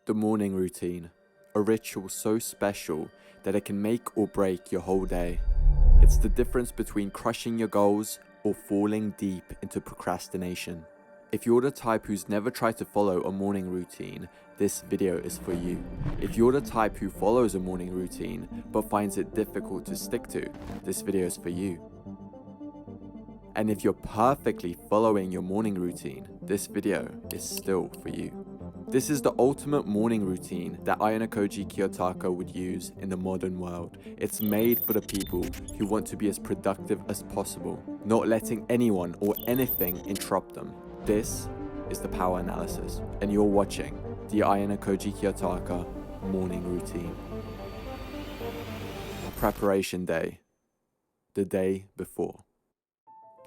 The morning routine, a ritual so special that it can make or break your whole day. It's the difference between crushing your goals or falling deep into procrastination. If you're the type who's never tried to follow a morning routine, this video is for you. If you're the type who follows a morning routine but finds it difficult to stick to, this video is for you. And if you're perfectly following your morning routine, this video is still for you. This is the ultimate morning routine that Ayanokoji Kiyotaka would use in the modern world. It's made for the people who want to be as productive as possible, not letting anyone or anything interrupt them. This is the power analysis, and you're watching the Ayanokoji Kiyotaka morning routine. Preparation day. The day before.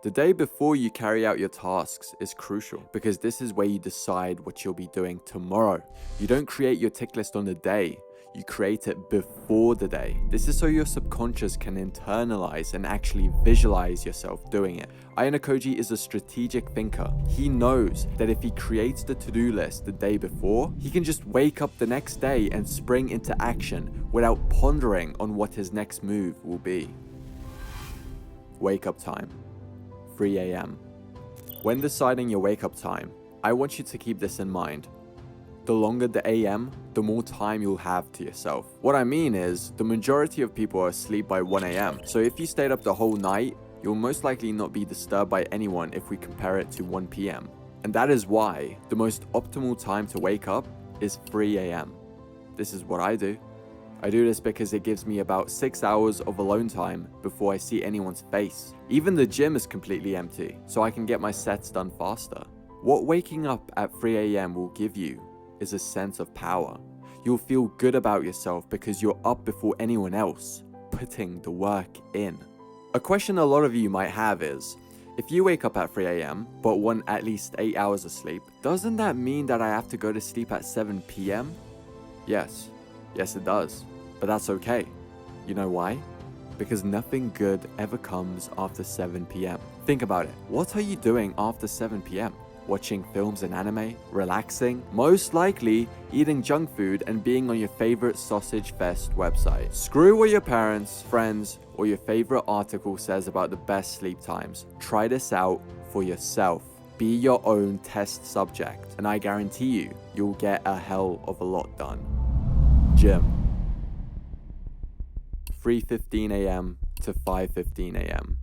The day before you carry out your tasks is crucial because this is where you decide what you'll be doing tomorrow. You don't create your tick list on the day, you create it before the day. This is so your subconscious can internalize and actually visualize yourself doing it. Ayanokoji is a strategic thinker. He knows that if he creates the to-do list the day before, he can just wake up the next day and spring into action without pondering on what his next move will be. Wake up time. 3 a.m. When deciding your wake-up time, I want you to keep this in mind. The longer the AM, the more time you'll have to yourself. What I mean is, the majority of people are asleep by 1 a.m. So if you stayed up the whole night, you'll most likely not be disturbed by anyone if we compare it to 1 p.m. And that is why the most optimal time to wake up is 3 a.m. This is what I do. I do this because it gives me about 6 hours of alone time before I see anyone's face. Even the gym is completely empty, so I can get my sets done faster. What waking up at 3 a.m. will give you is a sense of power. You'll feel good about yourself because you're up before anyone else, putting the work in. A question a lot of you might have is, if you wake up at 3 a.m. but want at least 8 hours of sleep, doesn't that mean that I have to go to sleep at 7 p.m.? Yes it does. But that's okay. You know why? Because nothing good ever comes after 7 p.m. Think about it. What are you doing after 7 p.m.? Watching films and anime? Relaxing? Most likely eating junk food and being on your favorite sausage fest website. Screw what your parents, friends, or your favorite article says about the best sleep times. Try this out for yourself. Be your own test subject, and I guarantee you, you'll get a hell of a lot done. Gym. 3:15 a.m. to 5:15 a.m.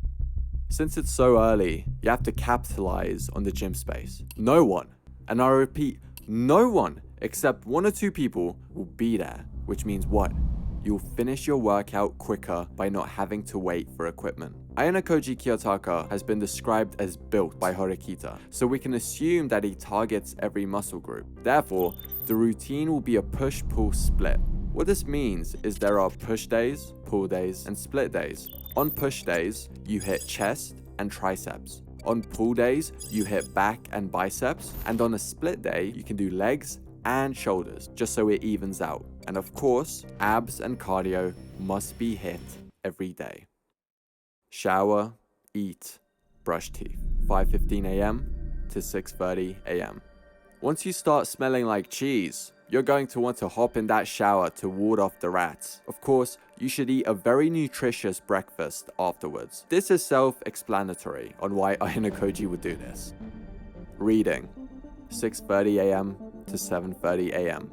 Since it's so early, you have to capitalize on the gym space. No one, and I repeat, no one except 1 or 2 people will be there, which means what? You'll finish your workout quicker by not having to wait for equipment. Ayanokoji Kiyotaka has been described as built by Horikita, so we can assume that he targets every muscle group. Therefore, the routine will be a push-pull split. What this means is there are push days, pull days, and split days. On push days, you hit chest and triceps. On pull days, you hit back and biceps. And on a split day, you can do legs and shoulders, just so it evens out. And of course, abs and cardio must be hit every day. Shower, eat, brush teeth. 5:15 a.m. to 6:30 a.m. Once you start smelling like cheese, you're going to want to hop in that shower to ward off the rats. Of course, you should eat a very nutritious breakfast afterwards. This is self-explanatory on why Ayanokoji would do this. Reading, 6:30 a.m. to 7:30 a.m.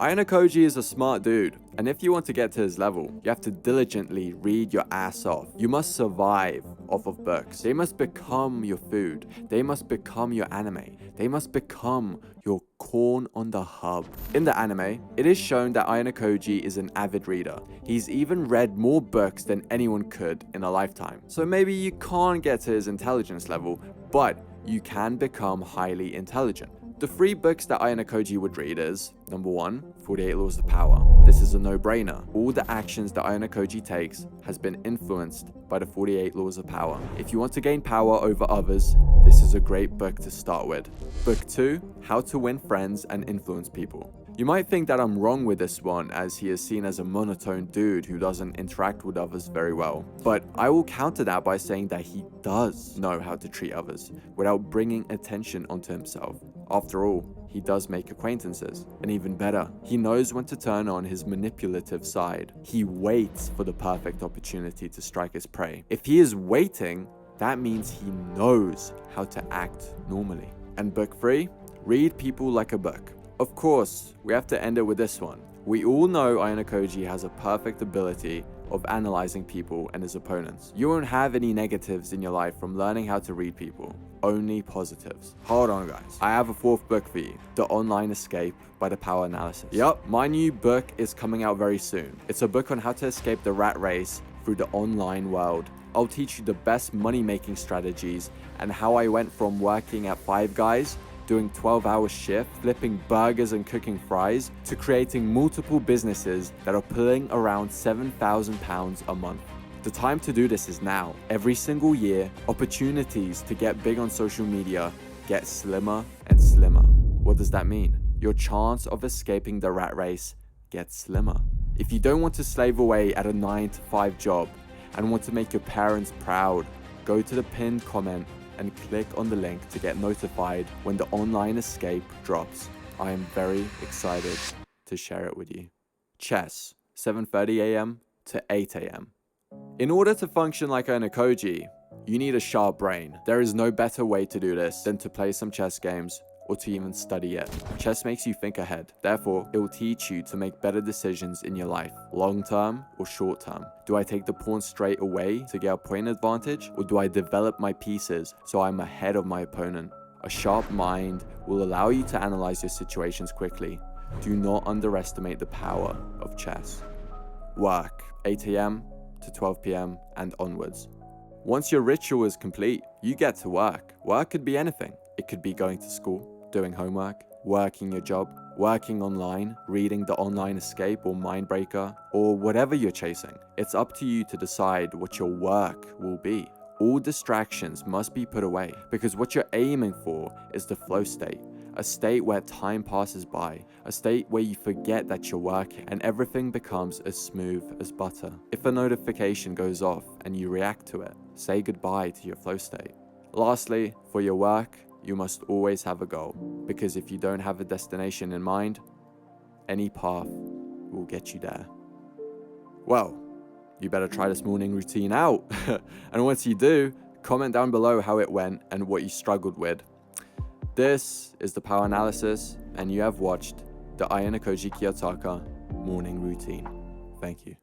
Ayanokoji is a smart dude, and if you want to get to his level, you have to diligently read your ass off. You must survive off of books. They must become your food. They must become your anime. They must become your corn on the hub. In the anime, it is shown that Ayanokoji is an avid reader. He's even read more books than anyone could in a lifetime. So maybe you can't get to his intelligence level, but you can become highly intelligent. The 3 books that Ayanokoji would read is, number 1, 48 Laws of Power. This is a no-brainer. All the actions that Ayanokoji takes has been influenced by the 48 Laws of Power. If you want to gain power over others, this is a great book to start with. Book 2, How to Win Friends and Influence People. You might think that I'm wrong with this one, as he is seen as a monotone dude who doesn't interact with others very well. But I will counter that by saying that he does know how to treat others without bringing attention onto himself. After all, he does make acquaintances. And even better, he knows when to turn on his manipulative side. He waits for the perfect opportunity to strike his prey. If he is waiting, that means he knows how to act normally. And book 3, read people like a book. Of course, we have to end it with this one. We all know Ayanokoji has a perfect ability of analyzing people and his opponents. You won't have any negatives in your life from learning how to read people, only positives. Hold on guys, I have a 4th book for you, The Online Escape by the Power Analysis. Yup, my new book is coming out very soon. It's a book on how to escape the rat race through the online world. I'll teach you the best money-making strategies and how I went from working at Five Guys, doing 12-hour shift, flipping burgers and cooking fries, to creating multiple businesses that are pulling around £7,000 a month. The time to do this is now. Every single year, opportunities to get big on social media get slimmer and slimmer. What does that mean? Your chance of escaping the rat race gets slimmer. If you don't want to slave away at a 9-to-5 job and want to make your parents proud, go to the pinned comment and click on the link to get notified when the online escape drops. I am very excited to share it with you. Chess, 7:30 a.m. to 8 a.m. In order to function like Ayanokoji, you need a sharp brain. There is no better way to do this than to play some chess games or to even study it. Chess makes you think ahead. Therefore, it will teach you to make better decisions in your life, long term or short term. Do I take the pawn straight away to get a point advantage, or do I develop my pieces so I'm ahead of my opponent? A sharp mind will allow you to analyze your situations quickly. Do not underestimate the power of chess. Work, 8 a.m. to 12 p.m. and onwards. Once your ritual is complete, you get to work. Work could be anything. It could be going to school, doing homework, working your job, working online, reading The Online Escape or Mindbreaker, or whatever you're chasing. It's up to you to decide what your work will be. All distractions must be put away, because what you're aiming for is the flow state. A state where time passes by, a state where you forget that you're working and everything becomes as smooth as butter. If a notification goes off and you react to it, say goodbye to your flow state. Lastly, for your work, you must always have a goal, because if you don't have a destination in mind, any path will get you there. Well, you better try this morning routine out. And once you do, comment down below how it went and what you struggled with. This is the Power Analysis, and you have watched the Ayanokoji Kiyotaka morning routine. Thank you.